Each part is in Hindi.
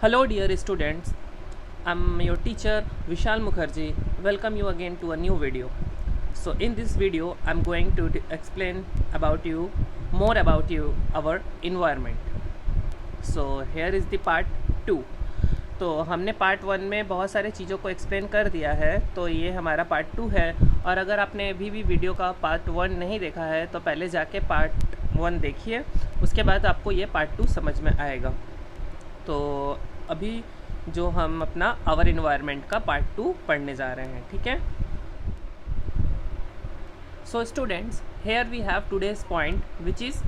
Hello dear students, I'm your teacher Vishal Mukherjee. Welcome you again to a new video. So in this video I'm going to explain about you more about our environment. So here is the part 2. तो हमने पार्ट 1 में बहुत सारे चीज़ों को एक्सप्लेन कर दिया है, तो ये हमारा पार्ट 2 है। और अगर आपने अभी भी वीडियो का पार्ट 1 नहीं देखा है तो पहले जाके पार्ट 1 देखिए, उसके बाद आपको ये पार्ट 2 समझ में आएगा। तो अभी जो हम अपना आवर इन्वायरमेंट का पार्ट 2 पढ़ने जा रहे हैं, ठीक है। So students, here we have today's point which is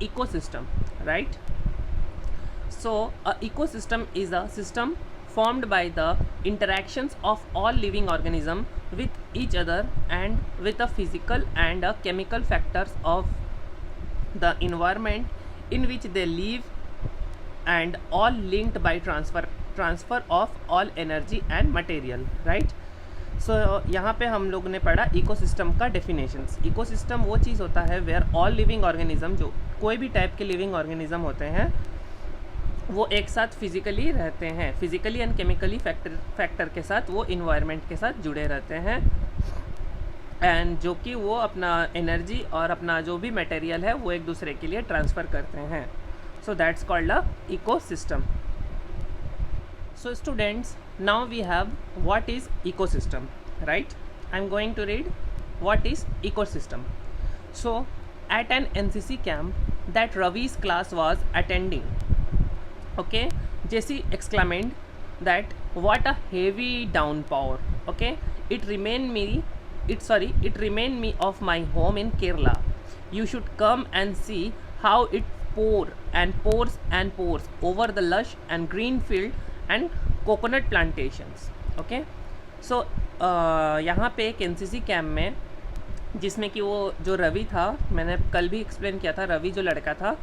ecosystem, right. So a ecosystem is a system formed by the interactions of all living organisms with each other and with the physical and chemical factors of the environment in which they live, and all linked by transfer of all energy and material, right। सो यहाँ पे हम लोग ने पढ़ा इकोसिस्टम का डेफिनेशंस। इकोसिस्टम वो चीज़ होता है वेयर ऑल लिविंग ऑर्गेनिज्म, जो कोई भी टाइप के लिविंग ऑर्गेनिज्म होते हैं वो एक साथ फिजिकली रहते हैं, फिजिकली एंड केमिकली फैक्टर के साथ वो इन्वायरमेंट के साथ जुड़े रहते हैं, एंड जो कि वो अपना एनर्जी और अपना जो भी मटेरियल है वो एक दूसरे के लिए ट्रांसफ़र करते हैं। So that's called a ecosystem. So students, now we have what is ecosystem, right. I am going to read what is ecosystem. So at an NCC camp that रवी's class was attending, okay, Jesse exclaimed that what a heavy downpour, okay, it remind me of my home in Kerala. You should come and see how it pours over the lush and green field and coconut plantations, okay। So यहाँ पे एक एनसीसी कैंप में, जिसमें कि वो जो रवि था, मैंने कल भी एक्सप्लेन किया था, रवि जो लड़का था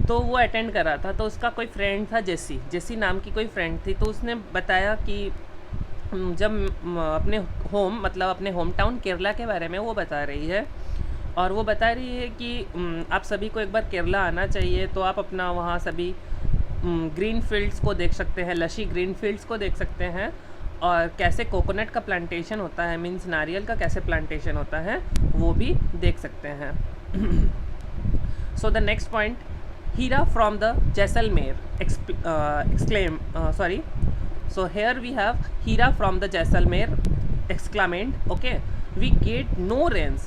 तो वो अटेंड कर रहा था। तो उसका कोई फ्रेंड था, जेसी नाम की कोई फ्रेंड थी। तो उसने बताया कि जब अपने अपने होम टाउन केरला के बारे में वो बता रही है, और वो बता रही है कि आप सभी को एक बार केरला आना चाहिए। तो आप अपना वहाँ सभी ग्रीन फील्ड्स को देख सकते हैं, लशी ग्रीन फील्ड्स को देख सकते हैं, और कैसे कोकोनट का प्लांटेशन होता है, मीन्स नारियल का कैसे प्लांटेशन होता है वो भी देख सकते हैं। So the next point, Hira from the Jaisalmer So here we have Hira from the Jaisalmer exclaimed, okay, we get no rains,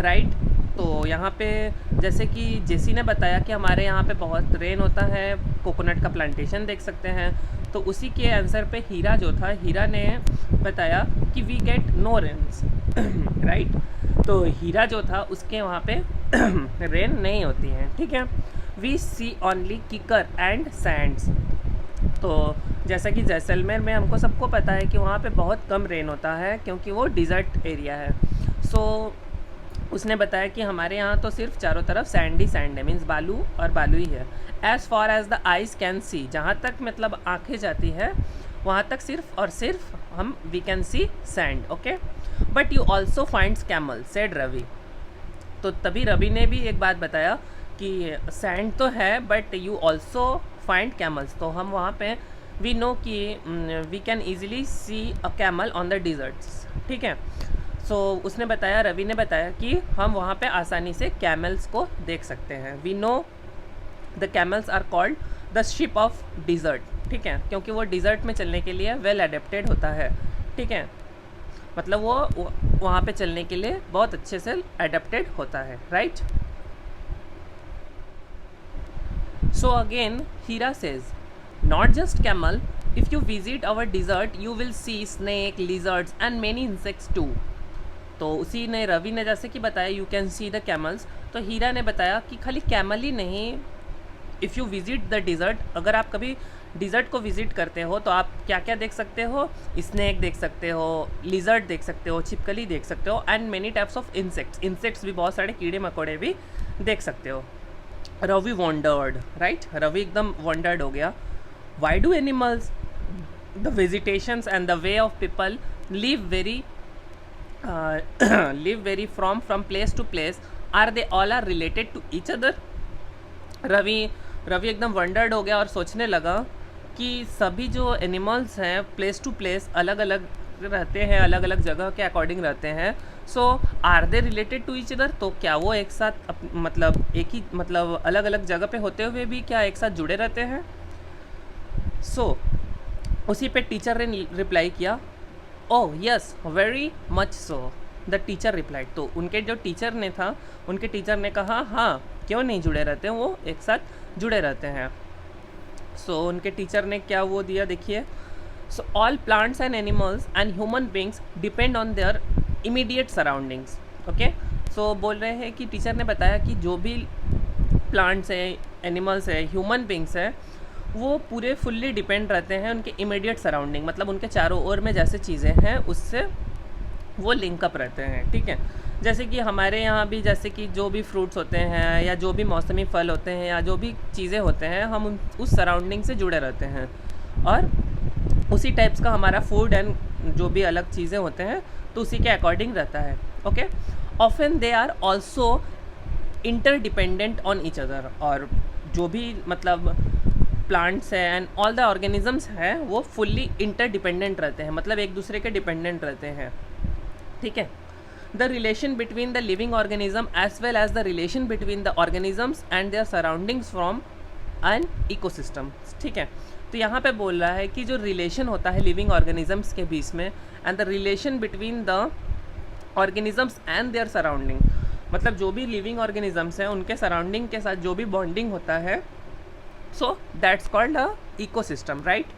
right। तो यहाँ पे जैसे कि जेसी ने बताया कि हमारे यहाँ पे बहुत रेन होता है, कोकोनट का प्लांटेशन देख सकते हैं। तो उसी के आंसर पे हीरा जो था, हीरा ने बताया कि we get no rains, right. तो हीरा जो था उसके वहाँ पे रेन नहीं होती है, ठीक है। वी सी ओनली किकर एंड सैंड्स। तो जैसा कि जैसलमेर में हमको सबको पता है कि वहाँ पे बहुत कम रेन होता है, क्योंकि वो डिज़र्ट एरिया है। सो उसने बताया कि हमारे यहाँ तो सिर्फ चारों तरफ सैंड है, मीन्स बालू और बालू ही है। As far as the eyes can see, जहाँ तक मतलब आँखें जाती है वहाँ तक सिर्फ और सिर्फ हम we can see sand, okay. But you also finds camel, said Ravi. तो तभी रवि ने भी एक बात बताया कि सैंड तो है but you also find camels. तो हम वहाँ पे वी नो कि we can easily see a camel on the deserts, ठीक है। सो उसने बताया, रवि ने बताया कि हम वहाँ पे आसानी से कैमल्स को देख सकते हैं। We know the camels are called the ship of desert, ठीक है, क्योंकि वो डिज़र्ट में चलने के लिए वेल एडेप्टेड होता है, ठीक है। मतलब वो वहाँ पे चलने के लिए बहुत अच्छे से एडेप्टेड होता है, right. So again Hira says, not just camel, if you visit our desert you will see snake, lizards and many insects too. तो उसी ने, रवि ने जैसे कि बताया you can see the camels, तो हीरा ने बताया कि खाली कैमल ही नहीं, if you visit the desert, अगर आप कभी डिज़र्ट को विज़िट करते हो तो आप क्या क्या देख सकते हो, स्नेक देख सकते हो, लिजर्ड देख सकते हो, छिपकली देख सकते हो, and many types of insects भी, बहुत सारे कीड़े मकोड़े भी देख सकते हो। रवि वॉन्डर्ड, राइट, रवि एकदम वॉन्डर्ड हो गया। Why do animals, the vegetations and the way of people live vary from place to place, are they all are related to each other. Ravi एकदम वंडर्ड हो गया और सोचने लगा कि सभी जो एनिमल्स हैं प्लेस टू प्लेस अलग अलग रहते हैं, अलग अलग जगह के अकॉर्डिंग रहते हैं। So are they related to each other, तो क्या वो एक साथ मतलब एक ही मतलब अलग अलग जगह पे होते हुए भी क्या एक साथ जुड़े रहते हैं? सो उसी पे टीचर ने रिप्लाई किया, oh yes very much so, the teacher replied. तो उनके जो टीचर ने था, उनके टीचर ने कहा हाँ क्यों नहीं जुड़े रहते हैं, वो एक साथ जुड़े रहते हैं। सो उनके टीचर ने क्या वो दिया देखिए, so all plants and animals and human beings depend on their immediate surroundings. Okay, so बोल रहे हैं कि टीचर ने बताया कि जो भी प्लांट्स है, एनिमल्स है, ह्यूमन बींग्स है, वो पूरे फुल्ली डिपेंड रहते हैं उनके इमीडिएट सराउंडिंग, मतलब उनके चारों ओर में जैसे चीज़ें हैं उससे वो लिंकअप रहते हैं। ठीक है, जैसे कि हमारे यहाँ भी जैसे कि जो भी फ्रूट्स होते हैं या जो भी मौसमी फल होते हैं या जो भी चीज़ें होते हैं, हम उस सराउंडिंग से जुड़े रहते हैं और उसी टाइप्स का हमारा फूड एंड जो भी अलग चीज़ें होते हैं तो उसी के अकॉर्डिंग रहता है। Okay, often they are also interdependent on each other, और जो भी मतलब प्लांट्स है एंड ऑल द ऑर्गेनिजम्स हैं वो फुल्ली इंटरडिपेंडेंट रहते हैं, मतलब एक दूसरे के डिपेंडेंट रहते हैं। ठीक है, the relation between the living organism as well as the relation between the organisms and their surroundings from an ecosystem. ठीक है, तो यहाँ पे बोल रहा है कि जो रिलेशन होता है लिविंग ऑर्गेनिजम्स के बीच में and the relation between the organisms and their surrounding, मतलब जो भी लिविंग ऑर्गेनिजम्स हैं उनके सराउंडिंग के साथ जो भी बॉन्डिंग होता है, so that's called a ecosystem, right?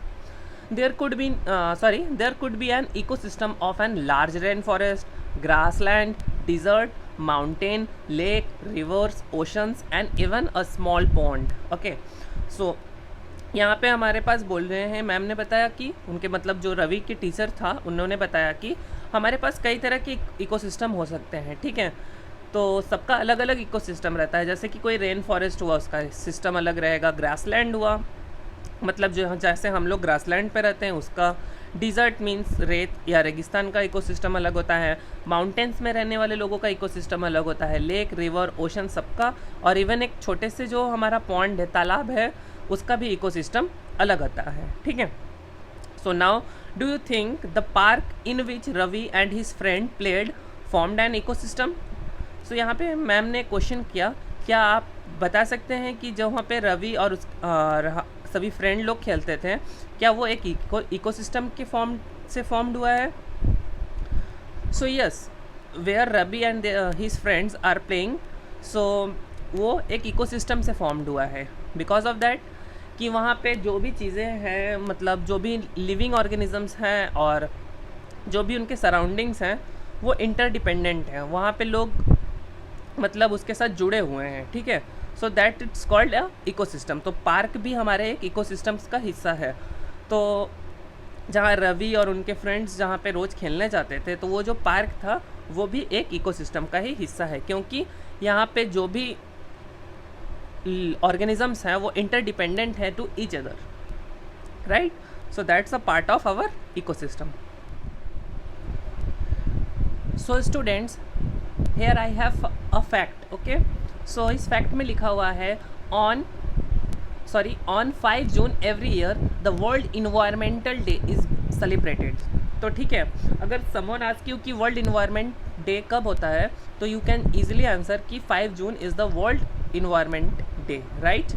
There could be an ecosystem of an large rainforest, grassland, desert, mountain, lake, rivers, oceans and even a small pond. Okay, so यहाँ पे हमारे पास बोल रहे हैं, मैम ने बताया कि उनके मतलब जो रवि के टीचर था उन्होंने बताया कि हमारे पास कई तरह के इकोसिस्टम हो सकते हैं। ठीक है, तो सबका अलग अलग इकोसिस्टम रहता है, जैसे कि कोई रेन फॉरेस्ट हुआ उसका सिस्टम अलग रहेगा, ग्रासलैंड हुआ मतलब जो जैसे हम लोग ग्रासलैंड पे रहते हैं उसका, डिज़र्ट मीन्स रेत या रेगिस्तान का इकोसिस्टम अलग होता है, माउंटेन्स में रहने वाले लोगों का इकोसिस्टम अलग होता है, लेक, रिवर, ओशन सबका, और इवन एक छोटे से जो हमारा पॉन्ड है, तालाब है, उसका भी इकोसिस्टम अलग होता है। ठीक है, so now do you think the park in which Ravi and his friend played formed an ecosystem? So यहाँ पे मैम ने क्वेश्चन किया, क्या आप बता सकते हैं कि जो वहाँ पे रवि और सभी फ्रेंड लोग खेलते थे, क्या वो एक इकोसिस्टम के फॉर्म्ड हुआ है? So yes, where Ravi and his friends are playing, so वो एक इकोसिस्टम से फॉर्म्ड हुआ है। बिकॉज ऑफ दैट कि वहाँ पे जो भी चीज़ें हैं, मतलब जो भी लिविंग ऑर्गेनिजम्स हैं और जो भी उनके सराउंडिंग्स हैं वो इंटरडिपेंडेंट हैं, वहाँ पे लोग मतलब उसके साथ जुड़े हुए हैं। ठीक है, so that it's called a ecosystem. तो पार्क भी हमारे एक इकोसिस्टम्स का हिस्सा है। तो जहाँ रवि और उनके फ्रेंड्स जहाँ पे रोज़ खेलने जाते थे, तो वो जो पार्क था वो भी एक इकोसिस्टम का ही हिस्सा है, क्योंकि यहाँ पे जो भी ऑर्गेनिजम्स हैं वो इंटरडिपेंडेंट है to each other, right? So that's a part of our ecosystem. So students, here I have a fact. Okay, so इस फैक्ट में लिखा हुआ है on 5 June every year the world environmental day is celebrated. तो ठीक है, अगर समवन आस्क यू कि वर्ल्ड इन्वायरमेंट डे कब होता है, तो यू कैन ईजिली आंसर कि 5 June is the world environment day, right?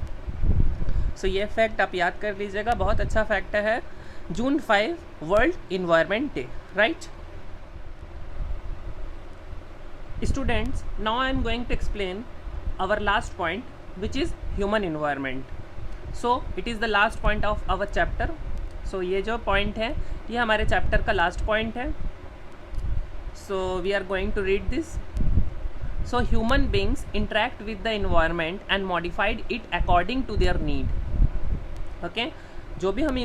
So ये फैक्ट आप याद कर लीजिएगा, बहुत अच्छा फैक्ट है। जून 5 world environment day, right? Students, now I am going to explain our last point, which is human environment. So it is the last point of our chapter. So ये जो point है ये हमारे chapter का last point है. So we are going to read this. So human beings interact with the environment and modified it according to their need. Okay? जो भी हम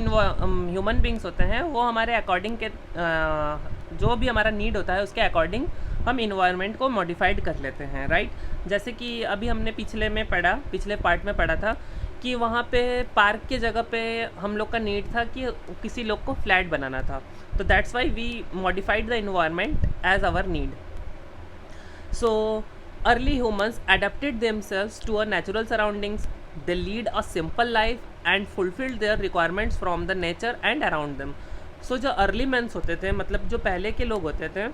ह्यूमन बींग्स होते हैं वो हमारे अकॉर्डिंग के जो भी हमारा नीड होता है उसके अकॉर्डिंग हम इन्वायरमेंट को मॉडिफाइड कर लेते हैं, राइट? जैसे कि अभी हमने पिछले पार्ट में पढ़ा था कि वहाँ पे पार्क के जगह पे हम लोग का नीड था कि किसी लोग को फ्लैट बनाना था, तो that's why we modified the environment as our need. So early humans adapted themselves to a natural surroundings. They lead a simple life and fulfilled their requirements from the nature and around them. So जो अर्ली मैंस होते थे, मतलब जो पहले के लोग होते थे,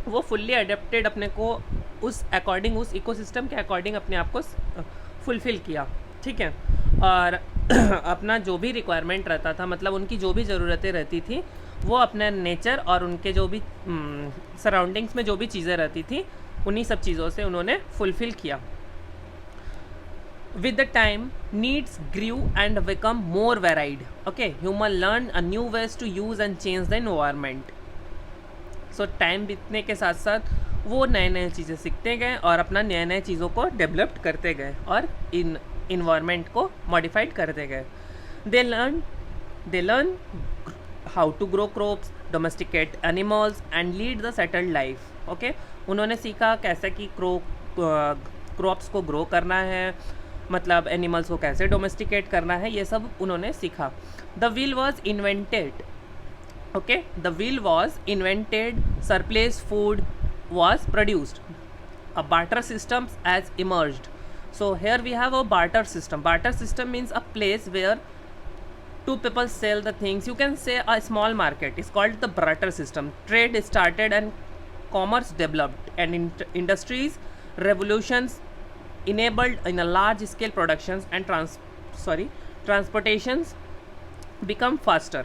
वो फुल्ली अडेप्टेड अपने को उस अकॉर्डिंग, उस इकोसिस्टम के अकॉर्डिंग अपने आप को फुलफ़िल किया, ठीक है। और अपना जो भी रिक्वायरमेंट रहता था, मतलब उनकी जो भी ज़रूरतें रहती थी, वो अपने नेचर और उनके जो भी सराउंडिंग्स में जो भी चीज़ें रहती थी, उन्हीं सब चीज़ों से उन्होंने फुलफ़िल किया। With the time, needs grew and become more varied. Okay, human learned a new ways to use and change the environment. So time बीतने के साथ साथ वो नए नए चीज़ें सीखते गए और अपना नए नए चीज़ों को डेवलप करते गए और इन इन्वायरमेंट को मॉडिफाइड करते गए। They learn how to grow crops, domesticate animals and lead the settled life. Okay, उन्होंने सीखा कैसे कि क्रॉप्स को ग्रो करना है, मतलब एनिमल्स को कैसे डोमेस्टिकेट करना है, ये सब उन्होंने सीखा। The wheel was invented, okay, the wheel was invented, surplus food was produced, a barter system has emerged. So here we have a barter system. Barter system means a place where two people sell the things. You can say a small market is called the barter system. Trade started and commerce developed, and industries revolutions enabled in a large scale productions and transportations become faster.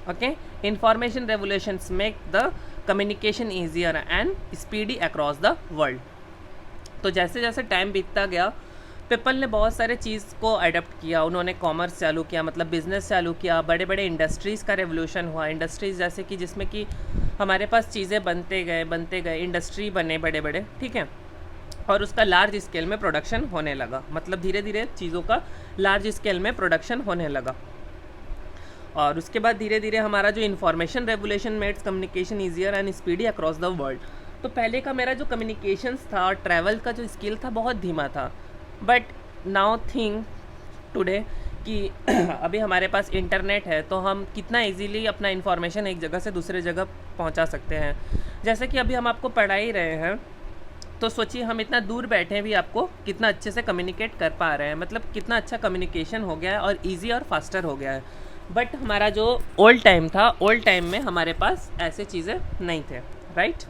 Okay, information revolutions make the communication easier and speedy across the world. तो जैसे जैसे टाइम बीतता गया, पीपल ने बहुत सारे चीज़ को अडेप्ट किया। उन्होंने कॉमर्स चालू किया, मतलब बिजनेस चालू किया, बड़े बड़े इंडस्ट्रीज़ का रेवोल्यूशन हुआ। इंडस्ट्रीज़ जैसे कि जिसमें कि हमारे पास चीज़ें बनते गए, इंडस्ट्री बने बड़े बड़े, ठीक है, और उसका लार्ज स्केल में प्रोडक्शन होने लगा। मतलब धीरे धीरे चीज़ों का लार्ज स्केल में प्रोडक्शन होने लगा। और उसके बाद धीरे धीरे हमारा जो information revolution made communication easier and speedy across the world. तो पहले का मेरा जो कम्युनिकेशंस था और ट्रैवल का जो स्किल था बहुत धीमा था, बट नाउ थिंक टुडे कि अभी हमारे पास इंटरनेट है, तो हम कितना इजीली अपना इन्फॉर्मेशन एक जगह से दूसरे जगह पहुंचा सकते हैं। जैसे कि अभी हम आपको पढ़ा ही रहे हैं, तो सोचिए हम इतना दूर बैठे भी आपको कितना अच्छे से कम्युनिकेट कर पा रहे हैं, मतलब कितना अच्छा कम्युनिकेशन हो गया है और ईजी और फास्टर हो गया है। बट हमारा जो ओल्ड टाइम था, ओल्ड टाइम में हमारे पास ऐसे चीज़ें नहीं थे, राइट।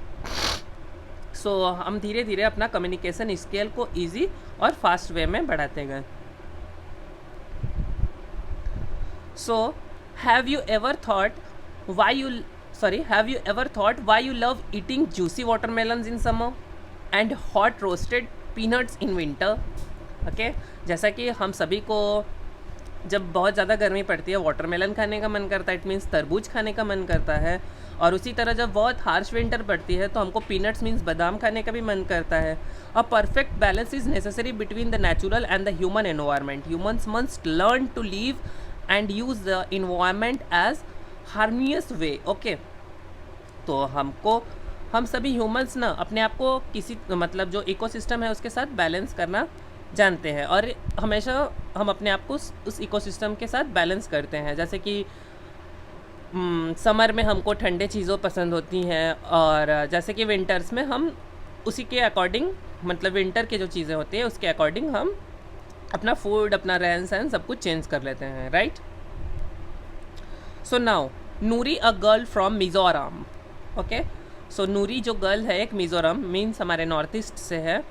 सो हम धीरे धीरे अपना कम्युनिकेशन स्केल को इजी और फास्ट वे में बढ़ाते गए। So have you ever thought why you love eating juicy watermelons in summer and hot roasted peanuts in winter? Okay, जैसा कि हम सभी को जब बहुत ज़्यादा गर्मी पड़ती है वाटरमेलन खाने का मन करता है, इट मीन्स तरबूज खाने का मन करता है। और उसी तरह जब बहुत हार्श विंटर पड़ती है तो हमको पीनट्स मीन्स बादाम खाने का भी मन करता है। A perfect balance is necessary between the natural and the human environment. Humans must learn to live and use the environment as harmonious way. Okay, तो हम सभी ह्यूमन्स ना अपने आप को किसी मतलब जो इकोसिस्टम है उसके साथ बैलेंस करना जानते हैं, और हमेशा हम अपने आप को उस इकोसिस्टम के साथ बैलेंस करते हैं। जैसे कि समर में हमको ठंडे चीज़ों पसंद होती हैं, और जैसे कि विंटर्स में हम उसी के अकॉर्डिंग, मतलब विंटर की जो चीज़ें होती हैं उसके अकॉर्डिंग हम अपना फूड, अपना रहन सहन सब कुछ चेंज कर लेते हैं, right. So now Noori, a girl from Mizoram. Okay, so Noori जो गर्ल है एक मिज़ोरम मीन्स हमारे नॉर्थ ईस्ट से है,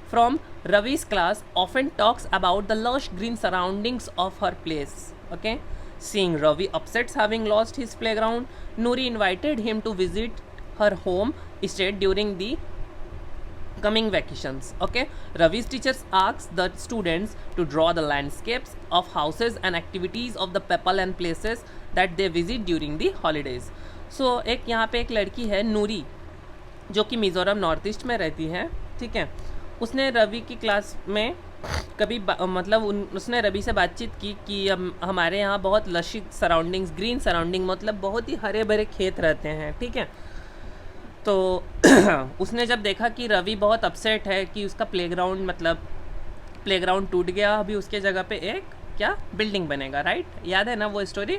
from Ravi's class often talks about the lush green surroundings of her place. Okay, seeing Ravi upset having lost his playground, Nuri invited him to visit her home estate during the coming vacations. Okay, Ravi's teachers asked the students to draw the landscapes of houses and activities of the people and places that they visit during the holidays. So एक यहाँ पे एक लड़की है नूरी, जो कि मिज़ोरम नॉर्थ ईस्ट में रहती है, ठीक है। उसने रवि की क्लास में कभी मतलब उसने रवि से बातचीत की कि हमारे यहाँ बहुत लशी सराउंडिंग्स, ग्रीन सराउंडिंग, मतलब बहुत ही हरे भरे खेत रहते हैं, ठीक है। तो उसने जब देखा कि रवि बहुत अपसेट है कि उसका प्लेग्राउंड टूट गया, अभी उसके जगह पे एक क्या बिल्डिंग बनेगा, राइट, याद है ना वो स्टोरी।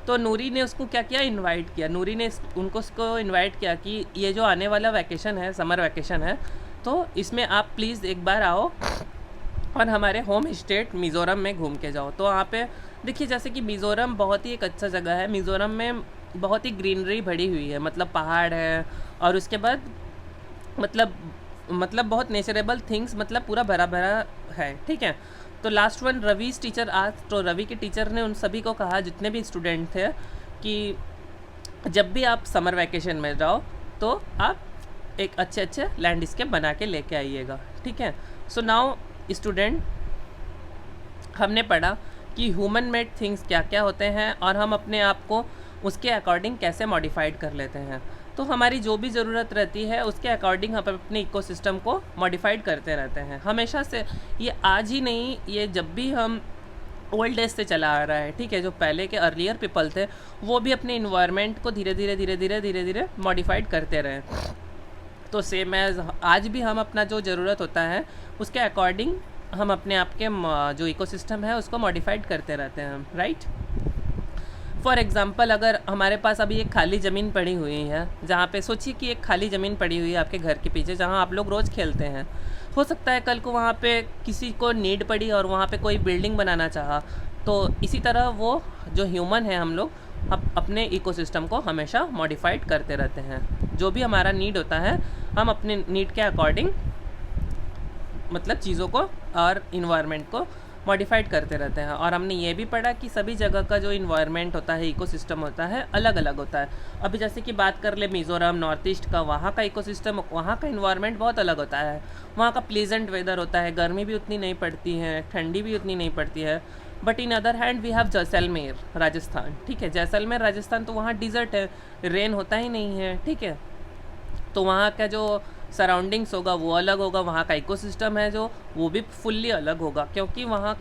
तो नूरी ने उसको क्या किया, इनवाइट किया। नूरी ने उसको इनवाइट किया कि ये जो आने वाला वैकेशन है, समर वैकेशन है, तो इसमें आप प्लीज़ एक बार आओ और हमारे होम स्टेट मिज़ोरम में घूम के जाओ। तो वहाँ पे देखिए, जैसे कि मिज़ोरम बहुत ही एक अच्छा जगह है। मिज़ोरम में बहुत ही ग्रीनरी भरी हुई है, मतलब पहाड़ है, और उसके बाद मतलब बहुत नेचरेबल थिंग्स, मतलब पूरा भरा भरा है, ठीक है। तो लास्ट वन रवि's टीचर आज, तो रवि के टीचर ने उन सभी को कहा, जितने भी स्टूडेंट थे, कि जब भी आप समर वैकेशन में जाओ तो आप एक अच्छे अच्छे लैंडस्केप बना के लेके आइएगा, ठीक है। सो नाउ स्टूडेंट, हमने पढ़ा कि ह्यूमन मेड थिंग्स क्या क्या होते हैं और हम अपने आप को उसके अकॉर्डिंग कैसे मॉडिफाइड कर लेते हैं। तो हमारी जो भी ज़रूरत रहती है उसके अकॉर्डिंग हम अपने इकोसिस्टम को मॉडिफाइड करते रहते हैं हमेशा से। ये आज ही नहीं, ये जब भी हम ओल्ड डेज से चला आ रहा है, ठीक है। जो पहले के अर्लियर पीपल थे वो भी अपने इन्वायरमेंट को धीरे धीरे मॉडिफाइड करते रहे। तो सेम एज आज भी हम अपना जो ज़रूरत होता है उसके अकॉर्डिंग हम अपने आप के जो इकोसिस्टम है उसको मॉडिफाइड करते रहते हैं, राइट। फॉर एग्ज़ाम्पल, अगर हमारे पास अभी एक खाली ज़मीन पड़ी हुई है, जहाँ पे सोचिए कि एक खाली ज़मीन पड़ी हुई है आपके घर के पीछे, जहाँ आप लोग रोज़ खेलते हैं। हो सकता है कल को वहाँ पे किसी को नीड पड़ी और वहाँ पे कोई बिल्डिंग बनाना चाहा, तो इसी तरह वो जो ह्यूमन है हम लोग अपने इकोसिस्टम को हमेशा मॉडिफाइड करते रहते हैं। जो भी हमारा नीड होता है हम अपने नीड के अकॉर्डिंग मतलब चीज़ों को और इन्वायरमेंट को मॉडिफाइड करते रहते हैं। और हमने ये भी पढ़ा कि सभी जगह का जो इन्वायरमेंट होता है, इकोसिस्टम होता है, अलग अलग होता है। अभी जैसे कि बात कर ले मिज़ोरम, नॉर्थ ईस्ट का, वहाँ का इकोसिस्टम, वहाँ का इन्वायरमेंट बहुत अलग होता है। वहाँ का प्लीजेंट वेदर होता है, गर्मी भी उतनी नहीं पड़ती है, ठंडी भी उतनी नहीं पड़ती है। But in other hand we have Jaisalmer Rajasthan, ठीक है। जैसलमेर राजस्थान, तो वहाँ डिज़र्ट है, रेन होता ही नहीं है, ठीक है। तो वहाँ का जो सराउंडिंग्स होगा वो अलग होगा, वहाँ का इकोसिस्टम है जो वो भी फुल्ली अलग होगा, क्योंकि वहाँ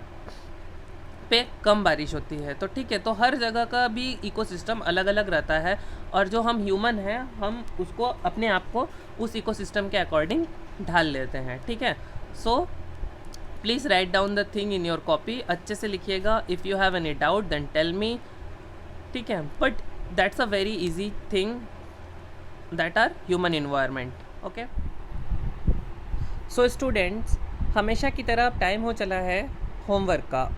पे कम बारिश होती है। तो ठीक है, तो हर जगह का भी इकोसिस्टम अलग अलग रहता है, और जो हम ह्यूमन हैं हम उसको अपने आप को उस इकोसिस्टम के अकॉर्डिंग ढाल लेते हैं, ठीक है। So please write down the thing in your copy, अच्छे से लिखिएगा। If you have any doubt then tell me, ठीक है। But that's a very easy thing that are human environment, okay. So students, हमेशा की तरह अब टाइम हो चला है होमवर्क का,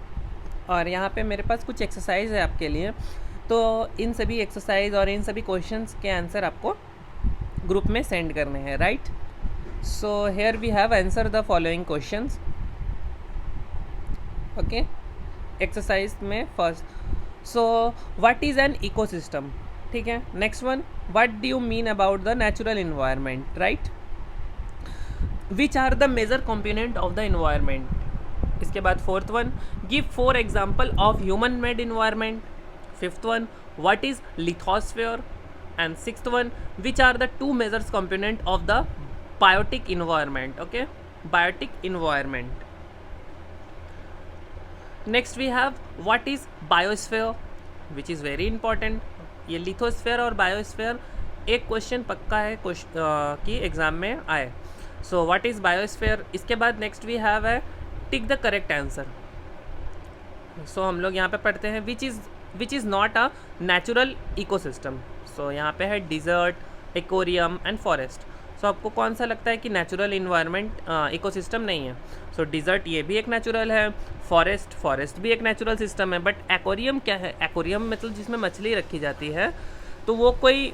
और यहाँ पे मेरे पास कुछ एक्सरसाइज है आपके लिए। तो इन सभी एक्सरसाइज और इन सभी क्वेश्चंस के आंसर आपको ग्रुप में सेंड करने हैं, right. So here we have answer the following questions, okay. Exercise में first, so what is an ecosystem, ठीक है। Next one, what do you mean about the natural environment, right. Which are the major component of the environment. इसके बाद fourth one, give 4 example of human made environment. Fifth one, what is lithosphere. And sixth one, which are the 2 majors component of the biotic environment, okay, biotic environment. Next we have what is biosphere, which is very important. ये लिथोस्फेयर और बायोस्फेयर एक क्वेश्चन पक्का है कि एग्ज़ाम में आए। So what is biosphere. इसके बाद नेक्स्ट वी हैव है tick the correct answer. So हम लोग यहाँ पे पढ़ते हैं which is not a natural ecosystem. So यहाँ पे है desert, aquarium and forest. So आपको कौन सा लगता है कि नेचुरल इन्वायरमेंट इकोसिस्टम नहीं है। सो डिज़र्ट ये भी एक नेचुरल है, फॉरेस्ट भी एक नेचुरल सिस्टम है। बट एक्वेरियम क्या है, एक्वेरियम मतलब जिसमें मछली रखी जाती है, तो वो कोई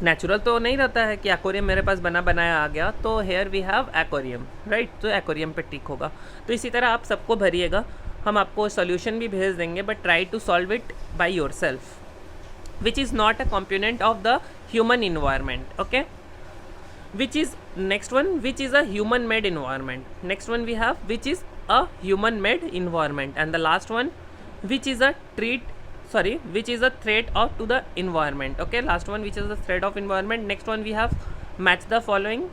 नेचुरल तो नहीं रहता है कि एक्वेरियम मेरे पास बना बनाया आ गया। तो here we have aquarium, right. तो एक्वेरियम पे टिक होगा। तो इसी तरह आप सबको भरिएगा, हम आपको सॉल्यूशन भी भेज देंगे, but try to solve it by yourself. Which is not a component of the human environment, okay. which is next one, which is a human made environment. Next one we have which is a human made environment, and the last one which is a which is a threat of to the environment, okay. Last one, which is the threat of environment. Next one we have match the following.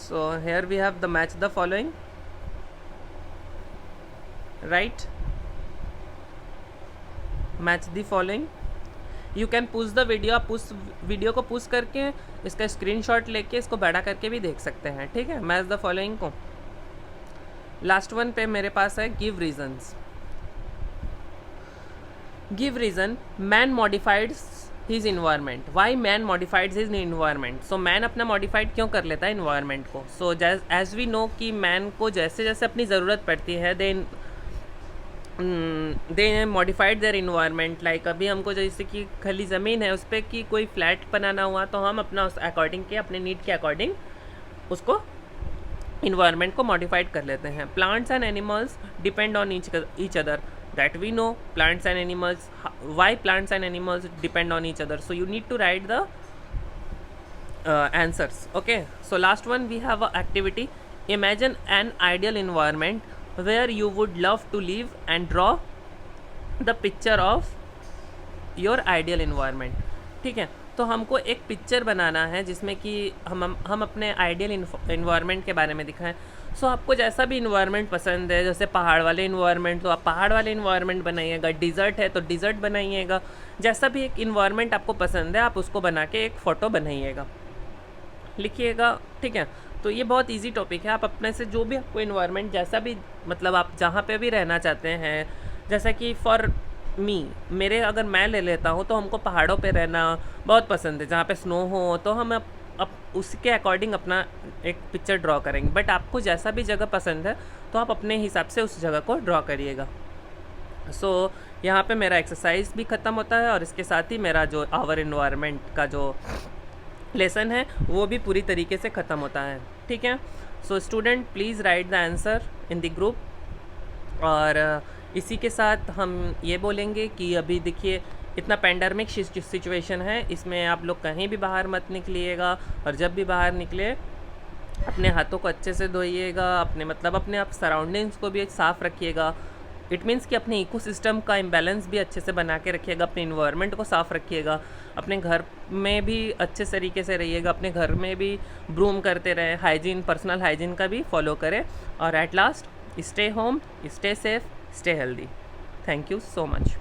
So here we have the match the following, right, match the following. You can push the video, आप वीडियो को पुश करके इसका स्क्रीनशॉट लेके इसको बड़ा करके भी देख सकते हैं, ठीक है। मैच द फॉलोइंग को लास्ट वन पे मेरे पास है give reasons. Give reason, man modified his environment, why man modified his environment. So man अपना मॉडिफाइड क्यों कर लेता है इन्वायरमेंट को। सो एज वी नो कि मैन को जैसे जैसे अपनी ज़रूरत पड़ती है they modified their environment. Like अभी हमको जैसे कि खाली ज़मीन है उस पर कि कोई फ्लैट बनाना हुआ तो हम अपना उस अकॉर्डिंग के अपने नीड के अकॉर्डिंग उसको इन्वायरमेंट को मॉडिफाइड कर लेते हैं। Plants and animals depend on each other, that we know plants and animals, why plants and animals depend on each other. So you need to write the answers. Okay, so last one we have a activity. Imagine an ideal environment where you would love to live and draw the picture of your ideal environment. ठीक है, तो हमको एक पिक्चर बनाना है जिसमें कि हम अपने आइडियल इन्वायरमेंट के बारे में दिखाएं। सो आपको जैसा भी इन्वायरमेंट पसंद है, जैसे पहाड़ वाले इन्वायरमेंट तो आप पहाड़ वाले इन्वायरमेंट बनाइएगा, डिज़र्ट है तो डिज़र्ट बनाइएगा, जैसा भी एक इन्वायरमेंट आपको पसंद है आप उसको बना के एक फ़ोटो बनाइएगा, लिखिएगा। ठीक है, तो ये बहुत इजी टॉपिक है। आप अपने से जो भी आपको इन्वायरमेंट जैसा भी मतलब आप जहाँ पे भी रहना चाहते हैं, जैसा कि फॉर मेरे अगर मैं ले लेता हूँ तो हमको पहाड़ों पे रहना बहुत पसंद है, जहाँ पे स्नो हो तो हम अब उसके अकॉर्डिंग अपना एक पिक्चर ड्रॉ करेंगे। बट आपको जैसा भी जगह पसंद है तो आप अपने हिसाब से उस जगह को ड्रॉ करिएगा। सो यहाँ पे मेरा एक्सरसाइज भी ख़त्म होता है और इसके साथ ही मेरा जो आवर इन्वायरमेंट का जो लेसन है वो भी पूरी तरीके से ख़त्म होता है। ठीक है, so student please write the answer in the group. और इसी के साथ हम ये बोलेंगे कि अभी देखिए इतना पैंडमिक सिचुएशन है, इसमें आप लोग कहीं भी बाहर मत निकलिएगा और जब भी बाहर निकले अपने हाथों को अच्छे से धोइएगा, अपने आप सराउंडिंग्स को भी साफ़ रखिएगा। इट मीन्स कि अपने इकोसिस्टम का इम्बैलेंस भी अच्छे से बना के रखिएगा, अपने इन्वायरमेंट को साफ़ रखिएगा, अपने घर में भी अच्छे तरीके से रहिएगा, अपने घर में भी ब्रूम करते रहें, हाइजीन पर्सनल हाइजीन का भी फॉलो करें। और at last stay home, stay safe, stay healthy. Thank you so much.